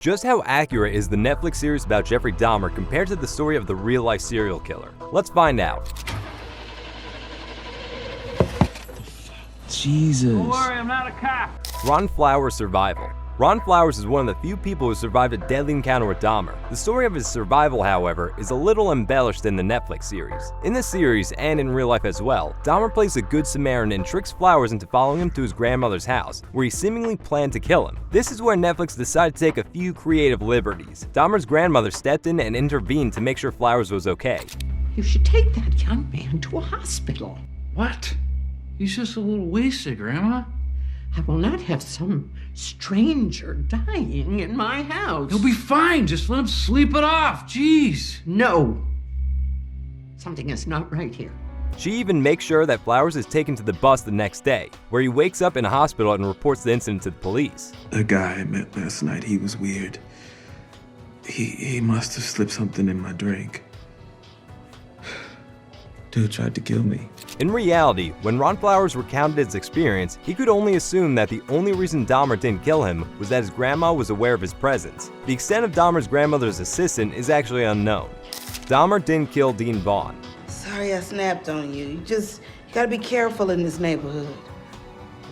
Just how accurate is the Netflix series about Jeffrey Dahmer compared to the story of the real-life serial killer? Let's find out. Jesus. Don't worry, I'm not a cop. Ron Flowers' survival. Ron Flowers is one of the few people who survived a deadly encounter with Dahmer. The story of his survival, however, is a little embellished in the Netflix series. In the series, and in real life as well, Dahmer plays a good Samaritan and tricks Flowers into following him to his grandmother's house, where he seemingly planned to kill him. This is where Netflix decided to take a few creative liberties. Dahmer's grandmother stepped in and intervened to make sure Flowers was okay. You should take that young man to a hospital. What? He's just a little wasted, Grandma. I will not have some stranger dying in my house. He'll be fine. Just let him sleep it off. Jeez. No. Something is not right here. She even makes sure that Flowers is taken to the bus the next day, where he wakes up in a hospital and reports the incident to the police. A guy I met last night, he was weird. He must have slipped something in my drink. Dude tried to kill me. In reality, when Ron Flowers recounted his experience, he could only assume that the only reason Dahmer didn't kill him was that his grandma was aware of his presence. The extent of Dahmer's grandmother's assistant is actually unknown. Dahmer didn't kill Dean Vaughn. Sorry I snapped on you. You gotta be careful in this neighborhood.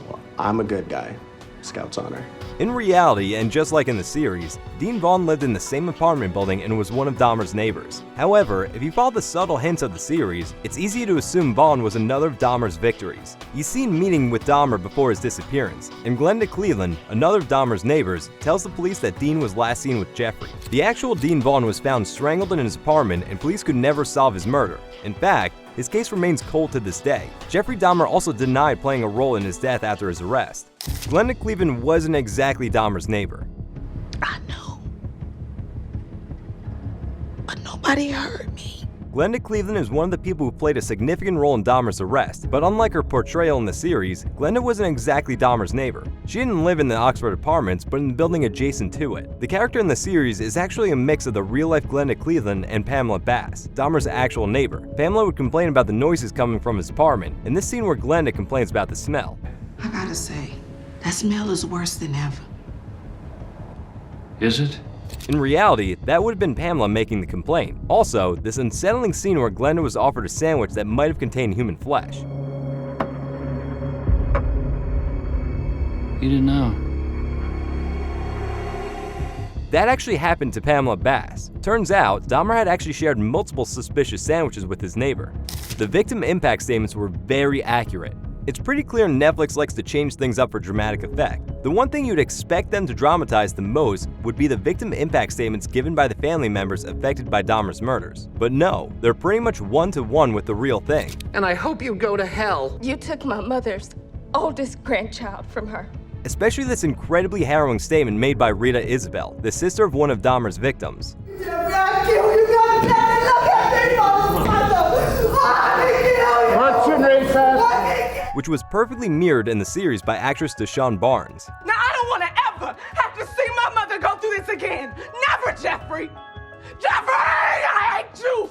Well, I'm a good guy. Scout's honor. In reality, and just like in the series, Dean Vaughn lived in the same apartment building and was one of Dahmer's neighbors. However, if you follow the subtle hints of the series, it's easy to assume Vaughn was another of Dahmer's victories. He's seen meeting with Dahmer before his disappearance, and Glenda Cleveland, another of Dahmer's neighbors, tells the police that Dean was last seen with Jeffrey. The actual Dean Vaughn was found strangled in his apartment, and police could never solve his murder. In fact, his case remains cold to this day. Jeffrey Dahmer also denied playing a role in his death after his arrest. Glenda Cleveland wasn't exactly Dahmer's neighbor. I know. But nobody heard me. Glenda Cleveland is one of the people who played a significant role in Dahmer's arrest, but unlike her portrayal in the series, Glenda wasn't exactly Dahmer's neighbor. She didn't live in the Oxford apartments, but in the building adjacent to it. The character in the series is actually a mix of the real-life Glenda Cleveland and Pamela Bass, Dahmer's actual neighbor. Pamela would complain about the noises coming from his apartment, in this scene where Glenda complains about the smell. I gotta say, that smell is worse than ever. Is it? In reality, that would have been Pamela making the complaint. Also, this unsettling scene where Glenda was offered a sandwich that might have contained human flesh. You didn't know. That actually happened to Pamela Bass. Turns out, Dahmer had actually shared multiple suspicious sandwiches with his neighbor. The victim impact statements were very accurate. It's pretty clear Netflix likes to change things up for dramatic effect. The one thing you'd expect them to dramatize the most would be the victim impact statements given by the family members affected by Dahmer's murders. But no, they're pretty much one-to-one with the real thing. And I hope you go to hell. You took my mother's oldest grandchild from her. Especially this incredibly harrowing statement made by Rita Isabel, the sister of one of Dahmer's victims. Which was perfectly mirrored in the series by actress Deshawn Barnes. Now, I don't want to ever have to see my mother go through this again. Never, Jeffrey! Jeffrey, I hate you!